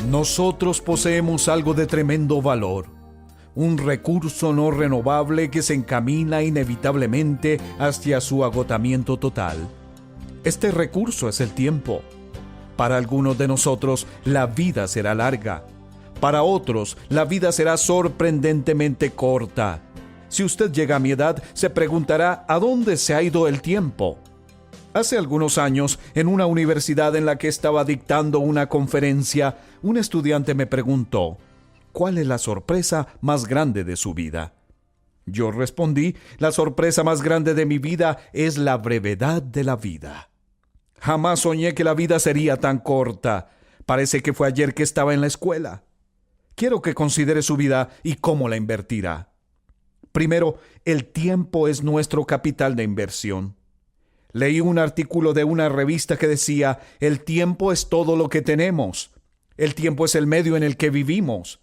Nosotros poseemos algo de tremendo valor, un recurso no renovable que se encamina inevitablemente hacia su agotamiento total. Este recurso es el tiempo. Para algunos de nosotros, la vida será larga. Para otros, la vida será sorprendentemente corta. Si usted llega a mi edad, se preguntará ¿a dónde se ha ido el tiempo? Hace algunos años, en una universidad en la que estaba dictando una conferencia, un estudiante me preguntó, ¿cuál es la sorpresa más grande de su vida? Yo respondí, la sorpresa más grande de mi vida es la brevedad de la vida. Jamás soñé que la vida sería tan corta. Parece que fue ayer que estaba en la escuela. Quiero que considere su vida y cómo la invertirá. Primero, el tiempo es nuestro capital de inversión. Leí un artículo de una revista que decía, el tiempo es todo lo que tenemos. El tiempo es el medio en el que vivimos.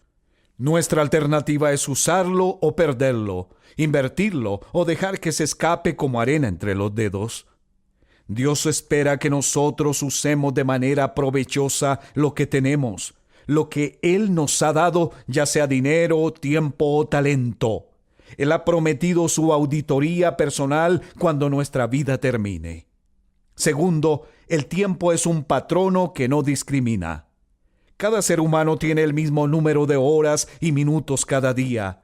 Nuestra alternativa es usarlo o perderlo, invertirlo o dejar que se escape como arena entre los dedos. Dios espera que nosotros usemos de manera provechosa lo que tenemos, lo que Él nos ha dado, ya sea dinero, tiempo o talento. Él ha prometido su auditoría personal cuando nuestra vida termine. Segundo, el tiempo es un patrono que no discrimina. Cada ser humano tiene el mismo número de horas y minutos cada día.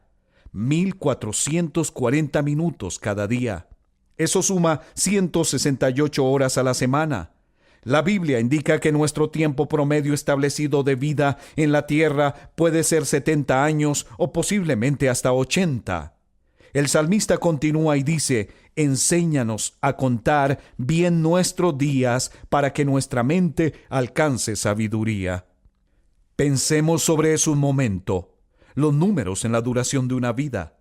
1440 minutos cada día. Eso suma 168 horas a la semana. La Biblia indica que nuestro tiempo promedio establecido de vida en la tierra puede ser 70 años o posiblemente hasta 80. El salmista continúa y dice, enséñanos a contar bien nuestros días para que nuestra mente alcance sabiduría. Pensemos sobre eso un momento, los números en la duración de una vida.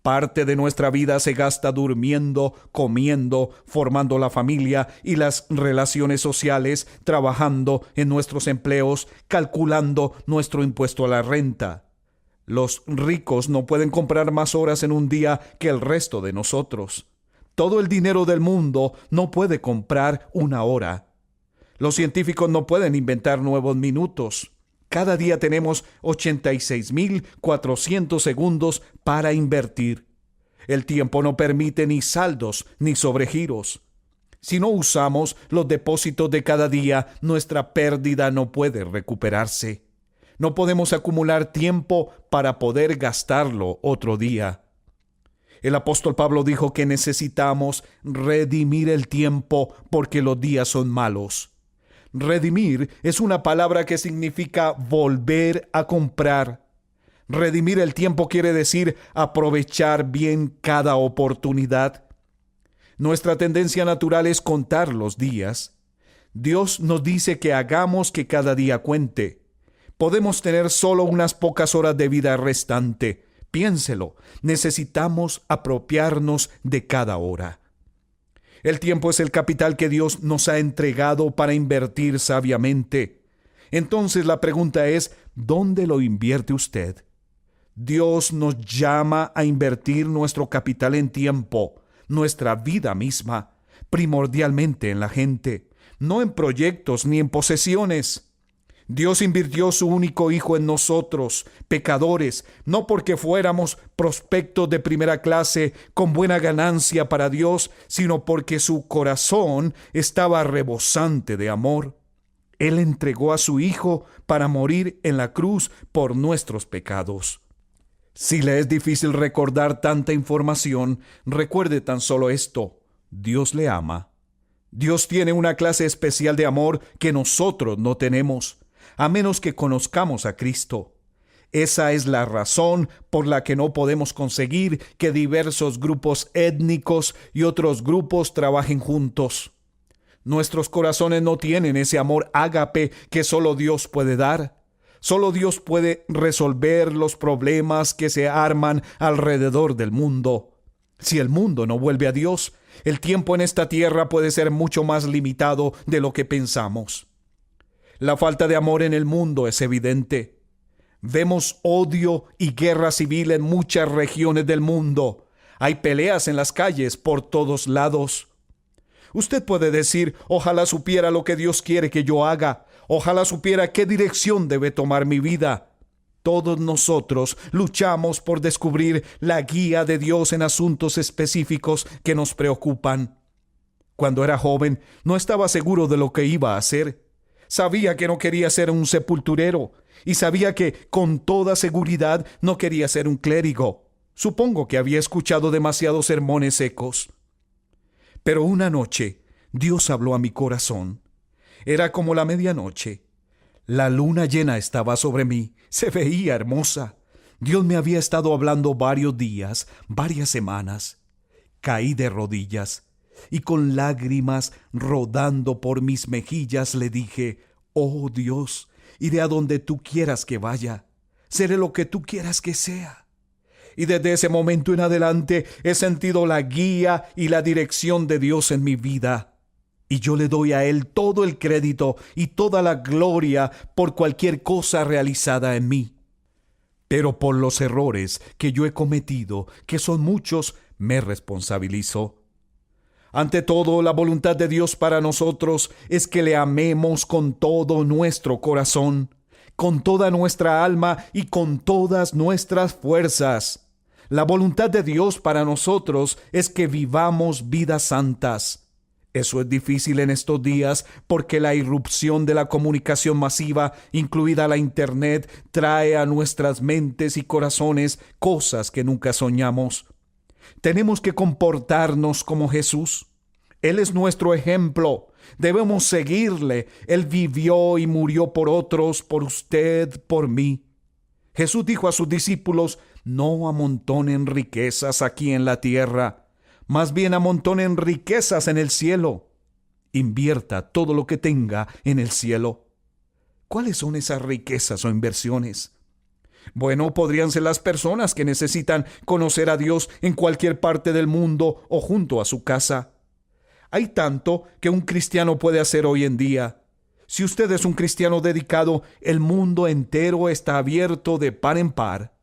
Parte de nuestra vida se gasta durmiendo, comiendo, formando la familia y las relaciones sociales, trabajando en nuestros empleos, calculando nuestro impuesto a la renta. Los ricos no pueden comprar más horas en un día que el resto de nosotros. Todo el dinero del mundo no puede comprar una hora. Los científicos no pueden inventar nuevos minutos. Cada día tenemos 86.400 segundos para invertir. El tiempo no permite ni saldos ni sobregiros. Si no usamos los depósitos de cada día, nuestra pérdida no puede recuperarse. No podemos acumular tiempo para poder gastarlo otro día. El apóstol Pablo dijo que necesitamos redimir el tiempo porque los días son malos. Redimir es una palabra que significa volver a comprar. Redimir el tiempo quiere decir aprovechar bien cada oportunidad. Nuestra tendencia natural es contar los días. Dios nos dice que hagamos que cada día cuente. Podemos tener solo unas pocas horas de vida restante. Piénselo, necesitamos apropiarnos de cada hora. El tiempo es el capital que Dios nos ha entregado para invertir sabiamente. Entonces la pregunta es, ¿dónde lo invierte usted? Dios nos llama a invertir nuestro capital en tiempo, nuestra vida misma, primordialmente en la gente, no en proyectos ni en posesiones. Dios invirtió su único Hijo en nosotros, pecadores, no porque fuéramos prospectos de primera clase con buena ganancia para Dios, sino porque su corazón estaba rebosante de amor. Él entregó a su Hijo para morir en la cruz por nuestros pecados. Si le es difícil recordar tanta información, recuerde tan solo esto: Dios le ama. Dios tiene una clase especial de amor que nosotros no tenemos, a menos que conozcamos a Cristo. Esa es la razón por la que no podemos conseguir que diversos grupos étnicos y otros grupos trabajen juntos. Nuestros corazones no tienen ese amor ágape que solo Dios puede dar. Solo Dios puede resolver los problemas que se arman alrededor del mundo. Si el mundo no vuelve a Dios, el tiempo en esta tierra puede ser mucho más limitado de lo que pensamos. La falta de amor en el mundo es evidente. Vemos odio y guerra civil en muchas regiones del mundo. Hay peleas en las calles por todos lados. Usted puede decir, ojalá supiera lo que Dios quiere que yo haga. Ojalá supiera qué dirección debe tomar mi vida. Todos nosotros luchamos por descubrir la guía de Dios en asuntos específicos que nos preocupan. Cuando era joven, no estaba seguro de lo que iba a hacer. Sabía que no quería ser un sepulturero y sabía que, con toda seguridad, no quería ser un clérigo. Supongo que había escuchado demasiados sermones secos. Pero una noche, Dios habló a mi corazón. Era como la medianoche. La luna llena estaba sobre mí. Se veía hermosa. Dios me había estado hablando varios días, varias semanas. Caí de rodillas y con lágrimas rodando por mis mejillas le dije: «Oh Dios, iré a donde tú quieras que vaya. Seré lo que tú quieras que sea». Y desde ese momento en adelante he sentido la guía y la dirección de Dios en mi vida. Y yo le doy a Él todo el crédito y toda la gloria por cualquier cosa realizada en mí. Pero por los errores que yo he cometido, que son muchos, me responsabilizo. Ante todo, la voluntad de Dios para nosotros es que le amemos con todo nuestro corazón, con toda nuestra alma y con todas nuestras fuerzas. La voluntad de Dios para nosotros es que vivamos vidas santas. Eso es difícil en estos días porque la irrupción de la comunicación masiva, incluida la Internet, trae a nuestras mentes y corazones cosas que nunca soñamos. Tenemos que comportarnos como Jesús. Él es nuestro ejemplo. Debemos seguirle. Él vivió y murió por otros, por usted, por mí. Jesús dijo a sus discípulos: «No amontonen riquezas aquí en la tierra. Más bien amontonen riquezas en el cielo». Invierta todo lo que tenga en el cielo. ¿Cuáles son esas riquezas o inversiones? Bueno, podrían ser las personas que necesitan conocer a Dios en cualquier parte del mundo o junto a su casa. Hay tanto que un cristiano puede hacer hoy en día. Si usted es un cristiano dedicado, el mundo entero está abierto de par en par.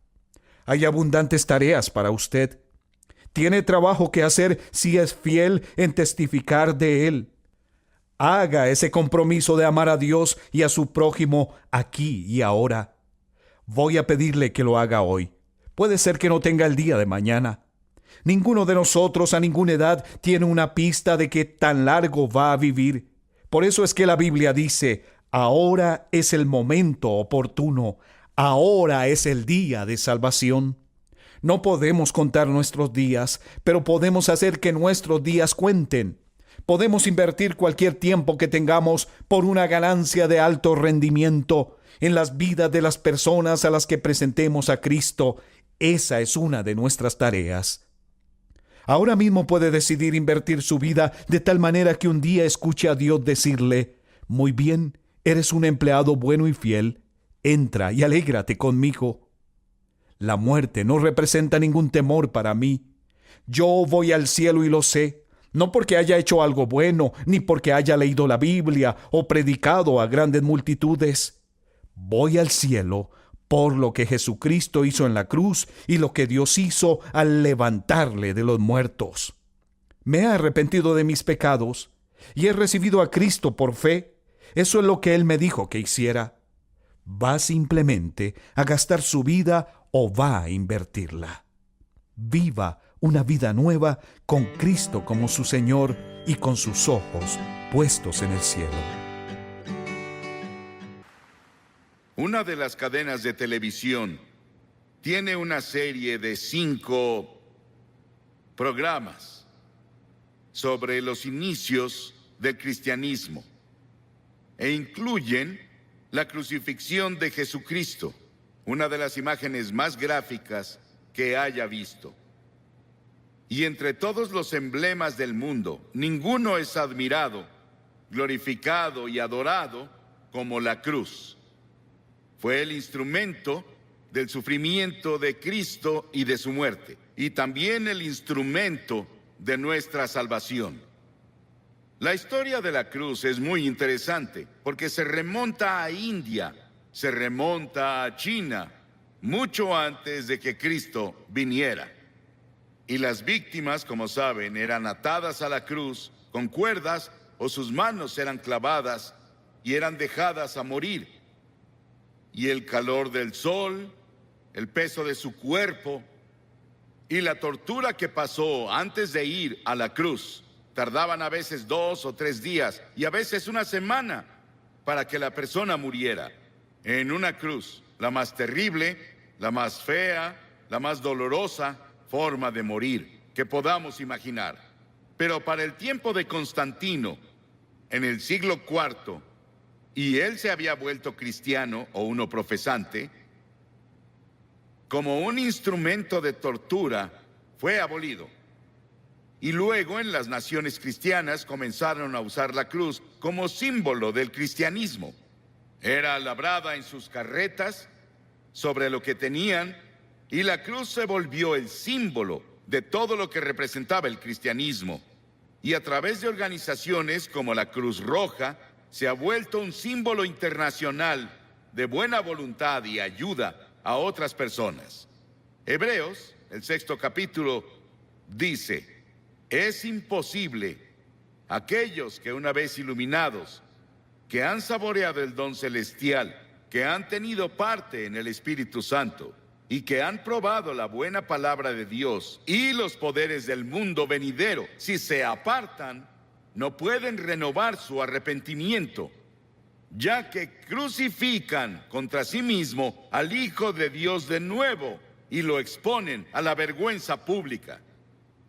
Hay abundantes tareas para usted. Tiene trabajo que hacer si es fiel en testificar de Él. Haga ese compromiso de amar a Dios y a su prójimo aquí y ahora. Voy a pedirle que lo haga hoy. Puede ser que no tenga el día de mañana. Ninguno de nosotros a ninguna edad tiene una pista de qué tan largo va a vivir. Por eso es que la Biblia dice: ahora es el momento oportuno, ahora es el día de salvación. No podemos contar nuestros días, pero podemos hacer que nuestros días cuenten. Podemos invertir cualquier tiempo que tengamos por una ganancia de alto rendimiento en las vidas de las personas a las que presentemos a Cristo. Esa es una de nuestras tareas. Ahora mismo puede decidir invertir su vida de tal manera que un día escuche a Dios decirle: «Muy bien, eres un empleado bueno y fiel. Entra y alégrate conmigo». La muerte no representa ningún temor para mí. Yo voy al cielo y lo sé, no porque haya hecho algo bueno, ni porque haya leído la Biblia o predicado a grandes multitudes. Voy al cielo por lo que Jesucristo hizo en la cruz y lo que Dios hizo al levantarle de los muertos. Me he arrepentido de mis pecados y he recibido a Cristo por fe. Eso es lo que Él me dijo que hiciera. ¿Va simplemente a gastar su vida o va a invertirla? Viva una vida nueva con Cristo como su Señor y con sus ojos puestos en el cielo. Una de las cadenas de televisión tiene una serie de 5 programas sobre los inicios del cristianismo e incluyen la crucifixión de Jesucristo, una de las imágenes más gráficas que haya visto. Y entre todos los emblemas del mundo, ninguno es admirado, glorificado y adorado como la cruz. Fue el instrumento del sufrimiento de Cristo y de su muerte, y también el instrumento de nuestra salvación. La historia de la cruz es muy interesante porque se remonta a India, se remonta a China, mucho antes de que Cristo viniera. Y las víctimas, como saben, eran atadas a la cruz con cuerdas o sus manos eran clavadas y eran dejadas a morir. Y el calor del sol, el peso de su cuerpo y la tortura que pasó antes de ir a la cruz, tardaban a veces 2 o 3 días y a veces una semana para que la persona muriera en una cruz, la más terrible, la más fea, la más dolorosa forma de morir que podamos imaginar. Pero para el tiempo de Constantino, en el siglo IV, y él se había vuelto cristiano o uno profesante, como un instrumento de tortura, fue abolido. Y luego en las naciones cristianas comenzaron a usar la cruz como símbolo del cristianismo. Era labrada en sus carretas, sobre lo que tenían, y la cruz se volvió el símbolo de todo lo que representaba el cristianismo. Y a través de organizaciones como la Cruz Roja, se ha vuelto un símbolo internacional de buena voluntad y ayuda a otras personas. Hebreos, el 6º capítulo, dice: es imposible aquellos que una vez iluminados, que han saboreado el don celestial, que han tenido parte en el Espíritu Santo y que han probado la buena palabra de Dios y los poderes del mundo venidero, si se apartan, no pueden renovar su arrepentimiento, ya que crucifican contra sí mismo al Hijo de Dios de nuevo y lo exponen a la vergüenza pública.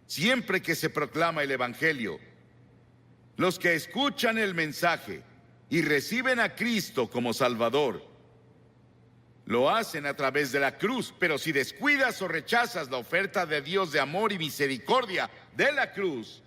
Siempre que se proclama el Evangelio, los que escuchan el mensaje y reciben a Cristo como Salvador, lo hacen a través de la cruz. Pero si descuidas o rechazas la oferta de Dios de amor y misericordia de la cruz,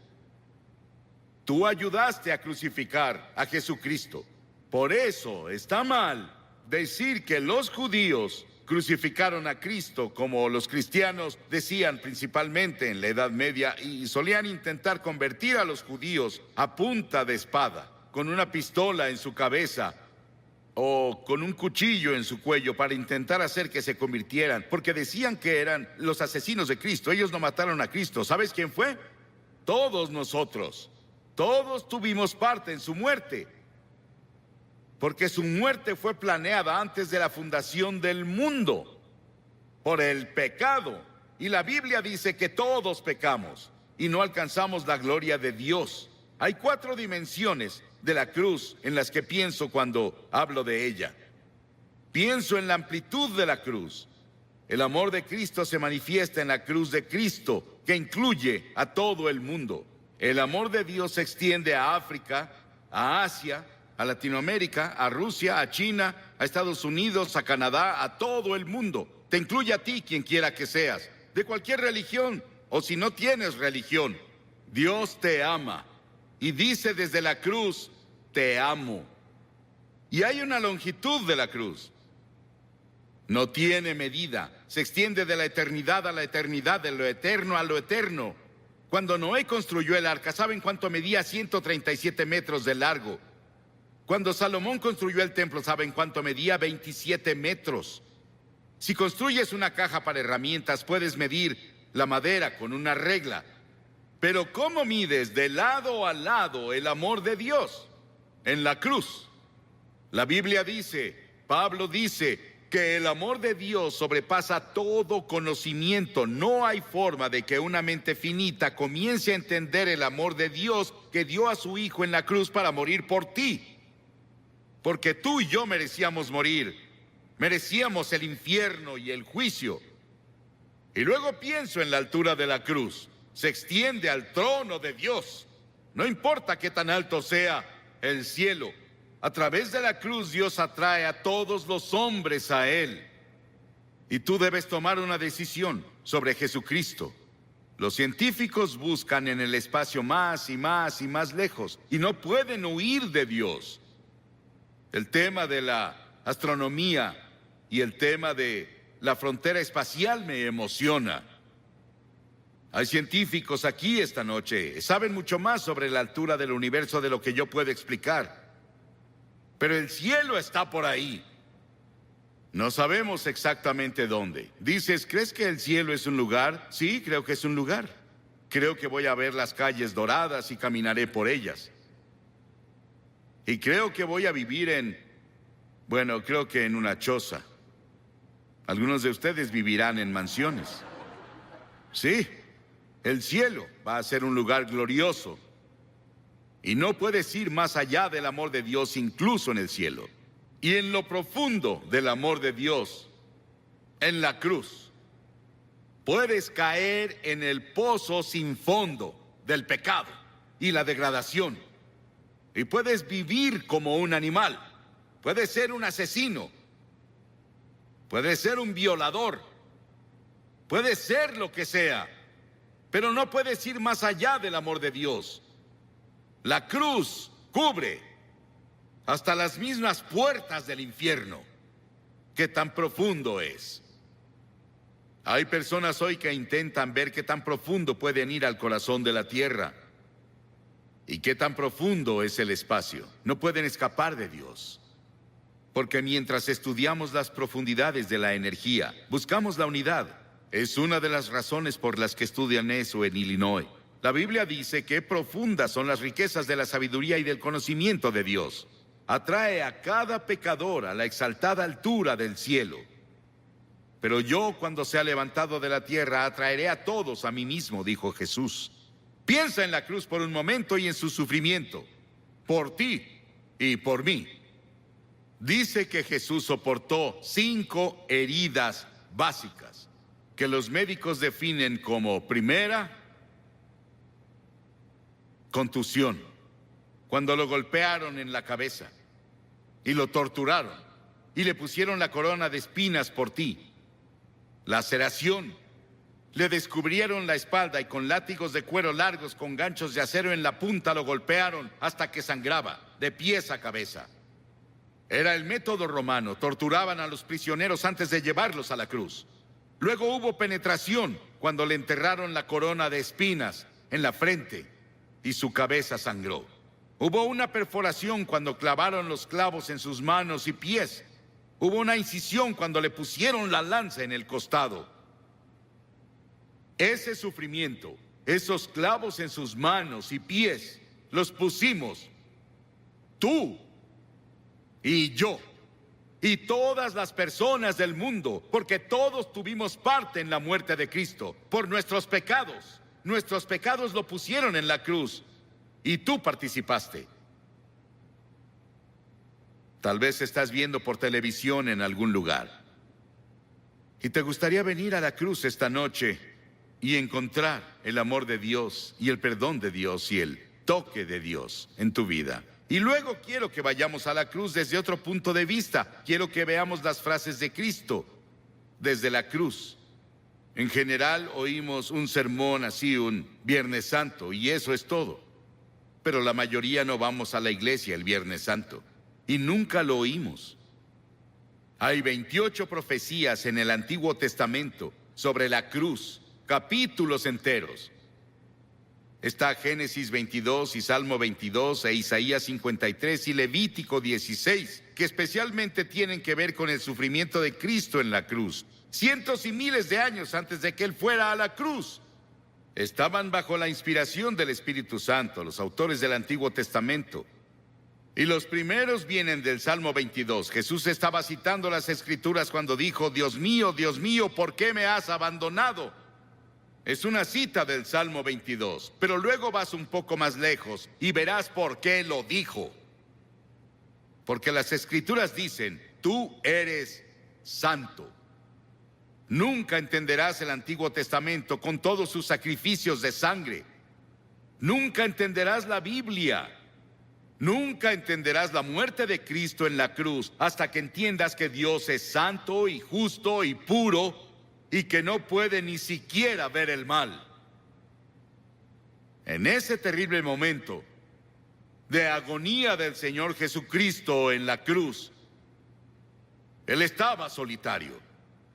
tú ayudaste a crucificar a Jesucristo. Por eso está mal decir que los judíos crucificaron a Cristo, como los cristianos decían principalmente en la Edad Media, y solían intentar convertir a los judíos a punta de espada, con una pistola en su cabeza o con un cuchillo en su cuello para intentar hacer que se convirtieran, porque decían que eran los asesinos de Cristo. Ellos no mataron a Cristo. ¿Sabes quién fue? Todos nosotros. Todos tuvimos parte en su muerte, porque su muerte fue planeada antes de la fundación del mundo por el pecado. Y la Biblia dice que todos pecamos y no alcanzamos la gloria de Dios. Hay 4 dimensiones de la cruz en las que pienso cuando hablo de ella. Pienso en la amplitud de la cruz. El amor de Cristo se manifiesta en la cruz de Cristo, que incluye a todo el mundo. El amor de Dios se extiende a África, a Asia, a Latinoamérica, a Rusia, a China, a Estados Unidos, a Canadá, a todo el mundo. Te incluye a ti, quien quiera que seas, de cualquier religión, o si no tienes religión. Dios te ama y dice desde la cruz: te amo. Y hay una longitud de la cruz. No tiene medida. Se extiende de la eternidad a la eternidad, de lo eterno a lo eterno. Cuando Noé construyó el arca, ¿saben cuánto medía? 137 metros de largo. Cuando Salomón construyó el templo, ¿saben cuánto medía? 27 metros. Si construyes una caja para herramientas, puedes medir la madera con una regla. Pero ¿cómo mides de lado a lado el amor de Dios? En la cruz. La Biblia dice, Pablo dice, que el amor de Dios sobrepasa todo conocimiento. No hay forma de que una mente finita comience a entender el amor de Dios que dio a su Hijo en la cruz para morir por ti. Porque tú y yo merecíamos morir. Merecíamos el infierno y el juicio. Y luego pienso en la altura de la cruz. Se extiende al trono de Dios. No importa qué tan alto sea el cielo. A través de la cruz Dios atrae a todos los hombres a Él. Y tú debes tomar una decisión sobre Jesucristo. Los científicos buscan en el espacio más y más y más lejos y no pueden huir de Dios. El tema de la astronomía y el tema de la frontera espacial me emociona. Hay científicos aquí esta noche, saben mucho más sobre la altura del universo de lo que yo puedo explicar. Pero el cielo está por ahí. No sabemos exactamente dónde. Dices, ¿crees que el cielo es un lugar? Sí, creo que es un lugar. Creo que voy a ver las calles doradas y caminaré por ellas. Y creo que voy a vivir creo que en una choza. Algunos de ustedes vivirán en mansiones. Sí, el cielo va a ser un lugar glorioso. Y no puedes ir más allá del amor de Dios incluso en el cielo. Y en lo profundo del amor de Dios, en la cruz, puedes caer en el pozo sin fondo del pecado y la degradación. Y puedes vivir como un animal. Puedes ser un asesino. Puedes ser un violador. Puedes ser lo que sea. Pero no puedes ir más allá del amor de Dios. La cruz cubre hasta las mismas puertas del infierno. Qué tan profundo es. Hay personas hoy que intentan ver qué tan profundo pueden ir al corazón de la tierra. Y qué tan profundo es el espacio. No pueden escapar de Dios. Porque mientras estudiamos las profundidades de la energía, buscamos la unidad. Es una de las razones por las que estudian eso en Illinois. La Biblia dice que profundas son las riquezas de la sabiduría y del conocimiento de Dios. Atrae a cada pecador a la exaltada altura del cielo. Pero yo, cuando sea levantado de la tierra, atraeré a todos a mí mismo, dijo Jesús. Piensa en la cruz por un momento y en su sufrimiento, por ti y por mí. Dice que Jesús soportó 5 heridas básicas, que los médicos definen como: primera, contusión, cuando lo golpearon en la cabeza y lo torturaron y le pusieron la corona de espinas por ti. Laceración, le descubrieron la espalda y con látigos de cuero largos con ganchos de acero en la punta lo golpearon hasta que sangraba, de pies a cabeza. Era el método romano, torturaban a los prisioneros antes de llevarlos a la cruz. Luego hubo penetración, cuando le enterraron la corona de espinas en la frente y su cabeza sangró. Hubo una perforación cuando clavaron los clavos en sus manos y pies. Hubo una incisión cuando le pusieron la lanza en el costado. Ese sufrimiento, esos clavos en sus manos y pies, los pusimos tú y yo, y todas las personas del mundo, porque todos tuvimos parte en la muerte de Cristo, por nuestros pecados. Nuestros pecados lo pusieron en la cruz, y tú participaste. Tal vez estás viendo por televisión en algún lugar, y te gustaría venir a la cruz esta noche y encontrar el amor de Dios, y el perdón de Dios, y el toque de Dios en tu vida. Y luego quiero que vayamos a la cruz desde otro punto de vista. Quiero que veamos las frases de Cristo desde la cruz. En general oímos un sermón así un Viernes Santo y eso es todo. Pero la mayoría no vamos a la iglesia el Viernes Santo y nunca lo oímos. Hay 28 profecías en el Antiguo Testamento sobre la cruz, capítulos enteros. Está Génesis 22 y Salmo 22 e Isaías 53 y Levítico 16, que especialmente tienen que ver con el sufrimiento de Cristo en la cruz. Cientos y miles de años antes de que Él fuera a la cruz. Estaban bajo la inspiración del Espíritu Santo, los autores del Antiguo Testamento. Y los primeros vienen del Salmo 22. Jesús estaba citando las Escrituras cuando dijo: Dios mío, ¿por qué me has abandonado? Es una cita del Salmo 22, pero luego vas un poco más lejos y verás por qué lo dijo. Porque las Escrituras dicen: tú eres santo. Nunca entenderás el Antiguo Testamento con todos sus sacrificios de sangre. Nunca entenderás la Biblia. Nunca entenderás la muerte de Cristo en la cruz hasta que entiendas que Dios es santo y justo y puro y que no puede ni siquiera ver el mal. En ese terrible momento de agonía del Señor Jesucristo en la cruz, Él estaba solitario,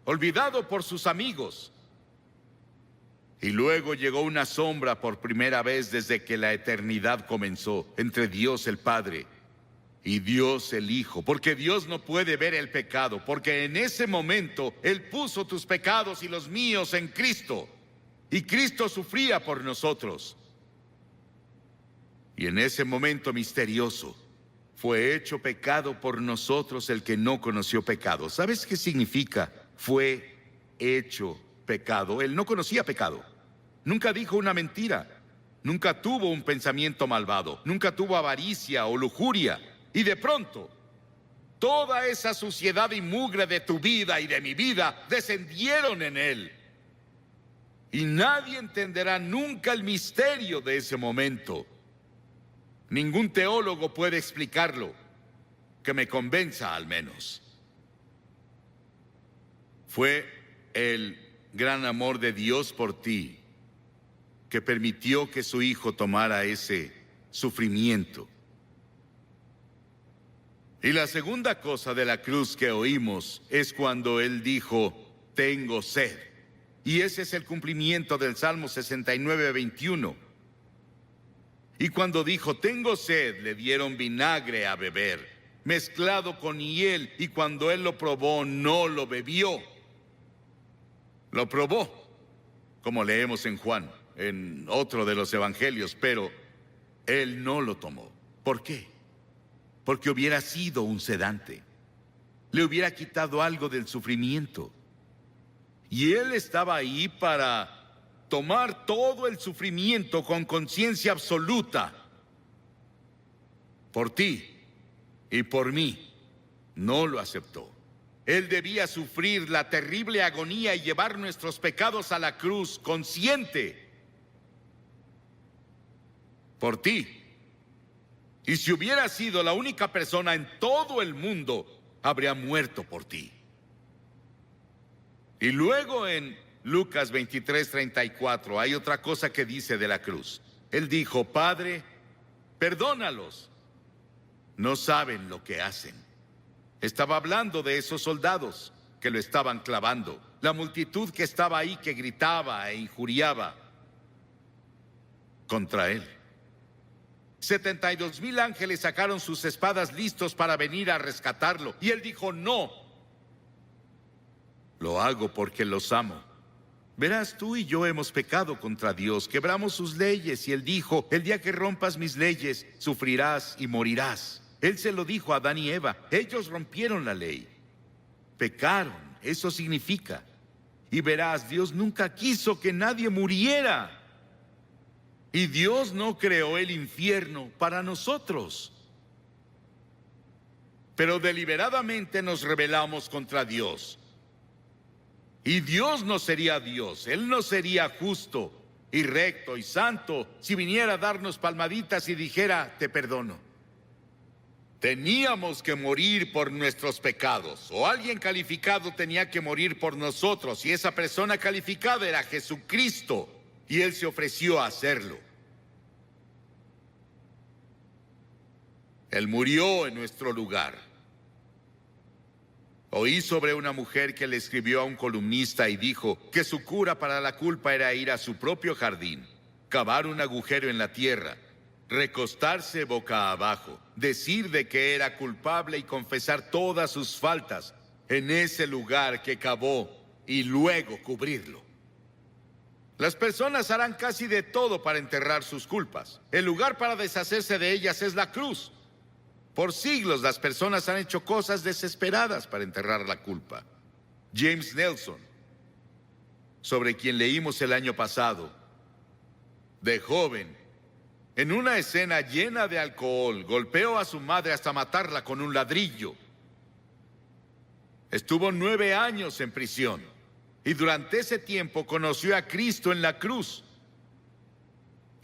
olvidado por sus amigos. Y luego llegó una sombra por primera vez desde que la eternidad comenzó entre Dios el Padre y Dios el Hijo, porque Dios no puede ver el pecado, porque en ese momento Él puso tus pecados y los míos en Cristo, y Cristo sufría por nosotros. Y en ese momento misterioso Fue hecho pecado por nosotros el que no conoció pecado. ¿Sabes qué significa? Fue hecho pecado. Él no conocía pecado. Nunca dijo una mentira. Nunca tuvo un pensamiento malvado. Nunca tuvo avaricia o lujuria. Y de pronto, toda esa suciedad y mugre de tu vida y de mi vida descendieron en él. Y nadie entenderá nunca el misterio de ese momento. Ningún teólogo puede explicarlo, que me convenza al menos. Fue el gran amor de Dios por ti que permitió que su Hijo tomara ese sufrimiento. Y la segunda cosa de la cruz que oímos es cuando Él dijo, tengo sed. Y ese es el cumplimiento del Salmo 69, 21. Y cuando dijo, tengo sed, le dieron vinagre a beber, mezclado con hiel, y cuando él lo probó, no lo bebió. Lo probó, como leemos en Juan, en otro de los evangelios, pero él no lo tomó. ¿Por qué? Porque hubiera sido un sedante. Le hubiera quitado algo del sufrimiento. Y él estaba ahí para tomar todo el sufrimiento con conciencia absoluta. Por ti y por mí. No lo aceptó. Él debía sufrir la terrible agonía y llevar nuestros pecados a la cruz consciente. Por ti. Y si hubiera sido la única persona en todo el mundo, habría muerto por ti. Y luego en Lucas 23:34 hay otra cosa que dice de la cruz. Él dijo, Padre, perdónalos. No saben lo que hacen. Estaba hablando de esos soldados que lo estaban clavando. La multitud que estaba ahí que gritaba e injuriaba contra él. 72,000 ángeles sacaron sus espadas listos para venir a rescatarlo. Y él dijo, no. Lo hago porque los amo. Verás, tú y yo hemos pecado contra Dios, quebramos sus leyes, y Él dijo, el día que rompas mis leyes, sufrirás y morirás. Él se lo dijo a Adán y Eva, ellos rompieron la ley. Pecaron, eso significa. Y verás, Dios nunca quiso que nadie muriera. Y Dios no creó el infierno para nosotros. Pero deliberadamente nos rebelamos contra Dios. Y Dios no sería Dios, Él no sería justo y recto y santo si viniera a darnos palmaditas y dijera, te perdono. Teníamos que morir por nuestros pecados, o alguien calificado tenía que morir por nosotros, y esa persona calificada era Jesucristo, y Él se ofreció a hacerlo. Él murió en nuestro lugar. Oí sobre una mujer que le escribió a un columnista y dijo que su cura para la culpa era ir a su propio jardín, cavar un agujero en la tierra, recostarse boca abajo, decir de que era culpable y confesar todas sus faltas en ese lugar que cavó y luego cubrirlo. Las personas harán casi de todo para enterrar sus culpas. El lugar para deshacerse de ellas es la cruz. Por siglos las personas han hecho cosas desesperadas para enterrar la culpa. James Nelson, sobre quien leímos el año pasado, de joven, en una escena llena de alcohol, golpeó a su madre hasta matarla con un ladrillo. Estuvo 9 años en prisión y durante ese tiempo conoció a Cristo en la cruz.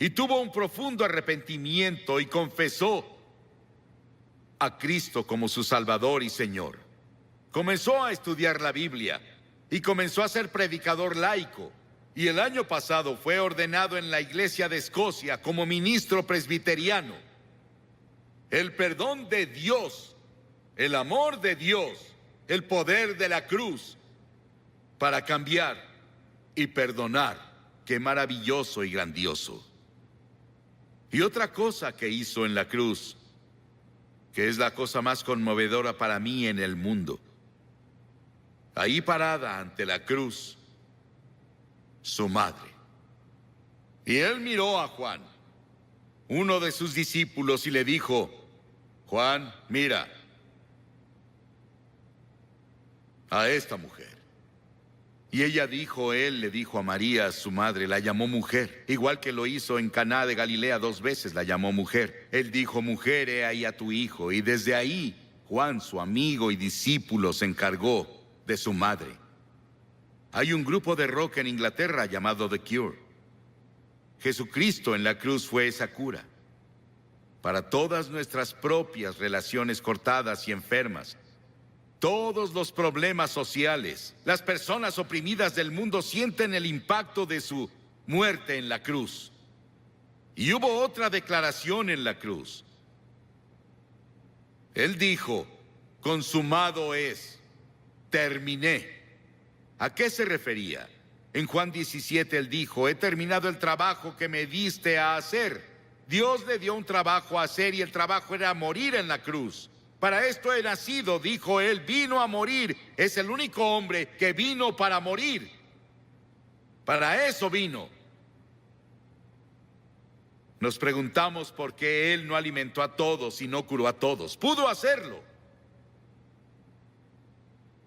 Y tuvo un profundo arrepentimiento y confesó a Cristo como su Salvador y Señor. Comenzó a estudiar la Biblia y comenzó a ser predicador laico. Y el año pasado fue ordenado en la Iglesia de Escocia como ministro presbiteriano. El perdón de Dios, el amor de Dios, el poder de la cruz para cambiar y perdonar. Qué maravilloso y grandioso. Y otra cosa que hizo en la cruz, que es la cosa más conmovedora para mí en el mundo. Ahí parada ante la cruz, su madre. Y él miró a Juan, uno de sus discípulos, y le dijo, Juan, mira a esta mujer. Y ella dijo, él le dijo a María, su madre, la llamó mujer, igual que lo hizo en Caná de Galilea 2 veces, la llamó mujer. Él dijo, mujer, he ahí a tu hijo. Y desde ahí, Juan, su amigo y discípulo, se encargó de su madre. Hay un grupo de rock en Inglaterra llamado The Cure. Jesucristo en la cruz fue esa cura para todas nuestras propias relaciones cortadas y enfermas. Todos los problemas sociales, las personas oprimidas del mundo sienten el impacto de su muerte en la cruz. Y hubo otra declaración en la cruz. Él dijo, consumado es, terminé. ¿A qué se refería? En Juan 17 él dijo, he terminado el trabajo que me diste a hacer. Dios le dio un trabajo a hacer y el trabajo era morir en la cruz. Para esto he nacido, dijo él, vino a morir. Es el único hombre que vino para morir. Para eso vino. Nos preguntamos por qué él no alimentó a todos y no curó a todos. Pudo hacerlo.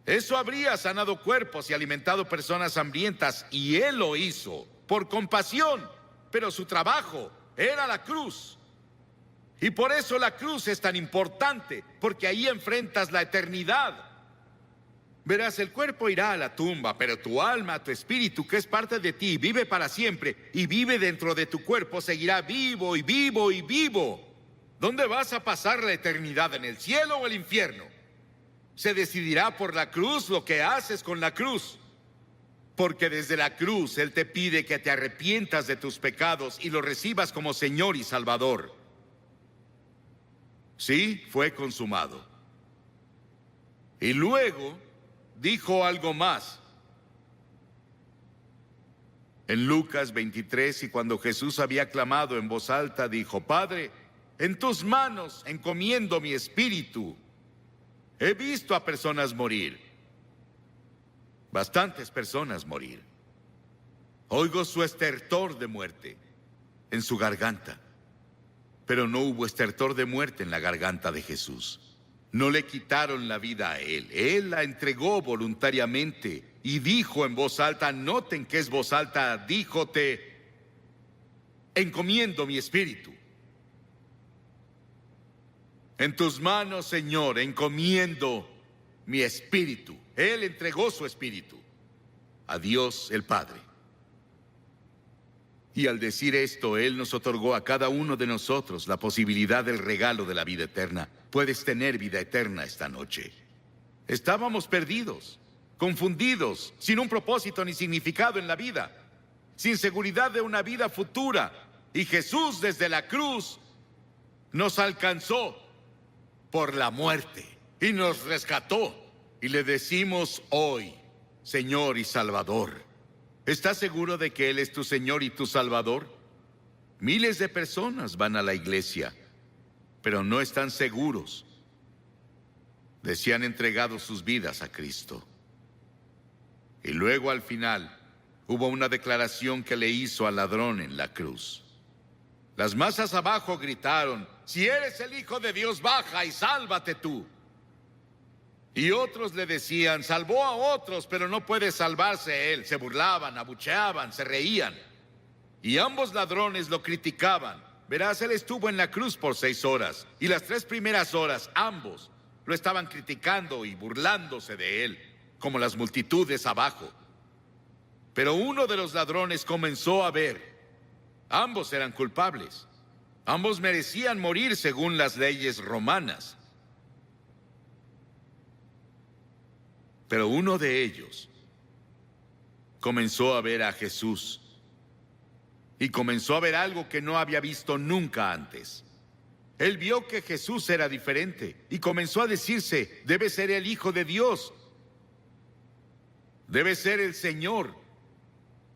Eso habría sanado cuerpos y alimentado personas hambrientas, y él lo hizo por compasión, pero su trabajo era la cruz. Y por eso la cruz es tan importante, porque ahí enfrentas la eternidad. Verás, el cuerpo irá a la tumba, pero tu alma, tu espíritu, que es parte de ti, vive para siempre y vive dentro de tu cuerpo, seguirá vivo y vivo y vivo. ¿Dónde vas a pasar la eternidad? ¿En el cielo o el infierno? Se decidirá por la cruz lo que haces con la cruz. Porque desde la cruz Él te pide que te arrepientas de tus pecados y lo recibas como Señor y Salvador. Sí, fue consumado. Y luego dijo algo más. En Lucas 23, y cuando Jesús había clamado en voz alta, dijo, Padre, en tus manos encomiendo mi espíritu. He visto a personas morir, bastantes personas morir. Oigo su estertor de muerte en su garganta, pero no hubo estertor de muerte en la garganta de Jesús. No le quitaron la vida a él la entregó voluntariamente y dijo en voz alta, noten que es voz alta, dijo, te encomiendo mi espíritu. En tus manos, Señor, encomiendo mi espíritu. Él entregó su espíritu a Dios el Padre. Y al decir esto, Él nos otorgó a cada uno de nosotros la posibilidad del regalo de la vida eterna. Puedes tener vida eterna esta noche. Estábamos perdidos, confundidos, sin un propósito ni significado en la vida, sin seguridad de una vida futura. Y Jesús desde la cruz nos alcanzó por la muerte y nos rescató. Y le decimos hoy, Señor y Salvador. ¿Estás seguro de que Él es tu Señor y tu Salvador? Miles de personas van a la iglesia, pero no están seguros de si han entregado sus vidas a Cristo. Y luego al final hubo una declaración que le hizo al ladrón en la cruz. Las masas abajo gritaron, si eres el Hijo de Dios, baja y sálvate tú. Y otros le decían, salvó a otros, pero no puede salvarse él. Se burlaban, abucheaban, se reían. Y ambos ladrones lo criticaban. Verás, él estuvo en la cruz por 6 horas. Y las 3 primeras horas, ambos lo estaban criticando y burlándose de él, como las multitudes abajo. Pero uno de los ladrones comenzó a ver. Ambos eran culpables. Ambos merecían morir según las leyes romanas. Pero uno de ellos comenzó a ver a Jesús y comenzó a ver algo que no había visto nunca antes. Él vio que Jesús era diferente y comenzó a decirse, debe ser el Hijo de Dios, debe ser el Señor.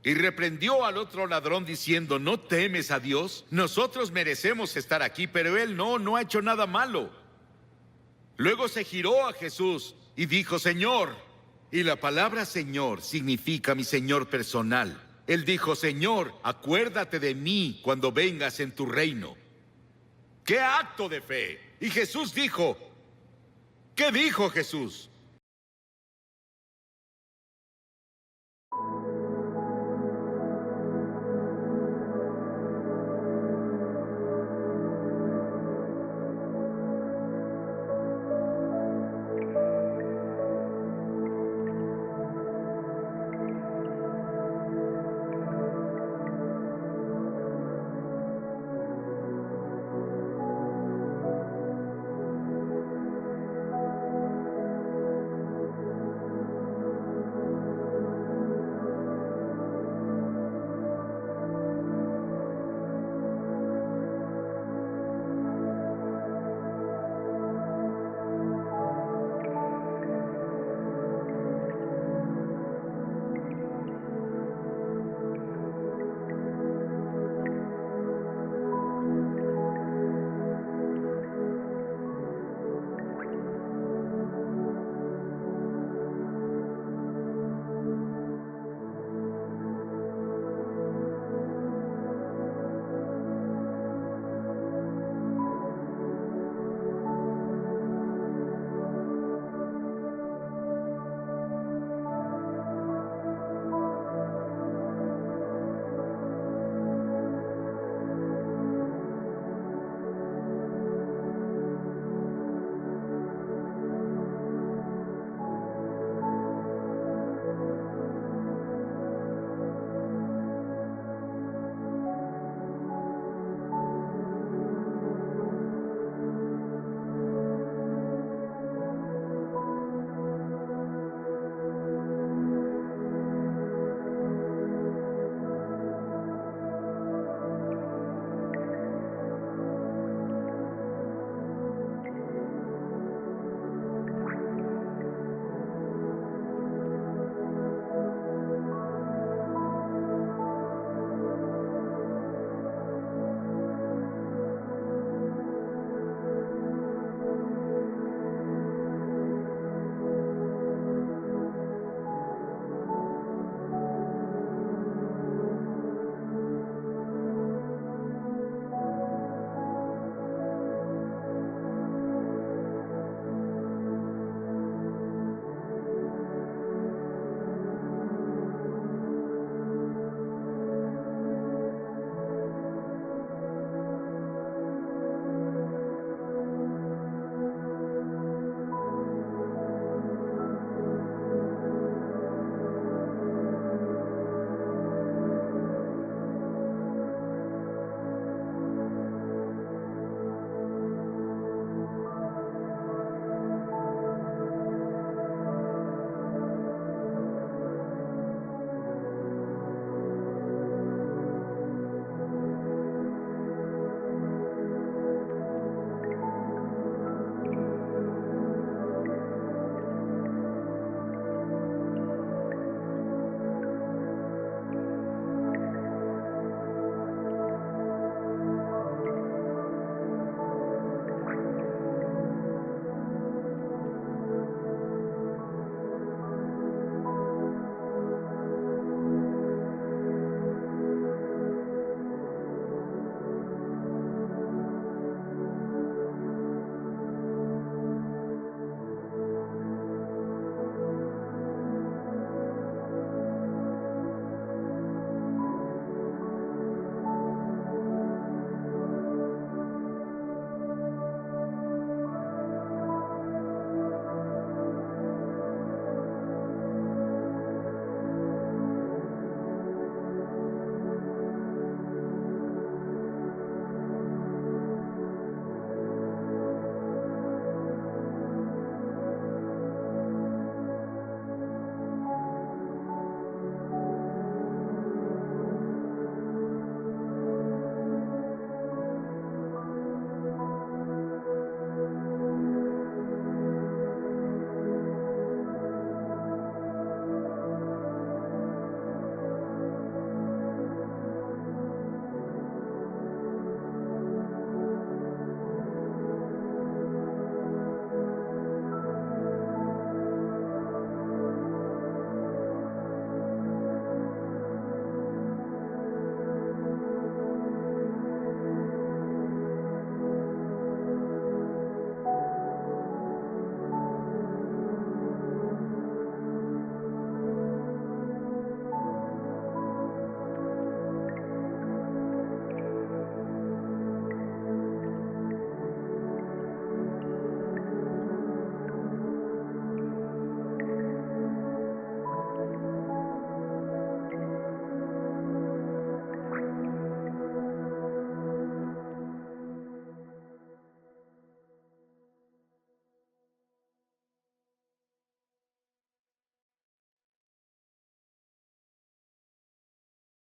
Y reprendió al otro ladrón diciendo, ¿no temes a Dios? Nosotros merecemos estar aquí, pero él no ha hecho nada malo. Luego se giró a Jesús y dijo, Señor. Y la palabra Señor significa mi Señor personal. Él dijo, Señor, acuérdate de mí cuando vengas en tu reino. ¡Qué acto de fe! Y Jesús dijo, ¿qué dijo Jesús?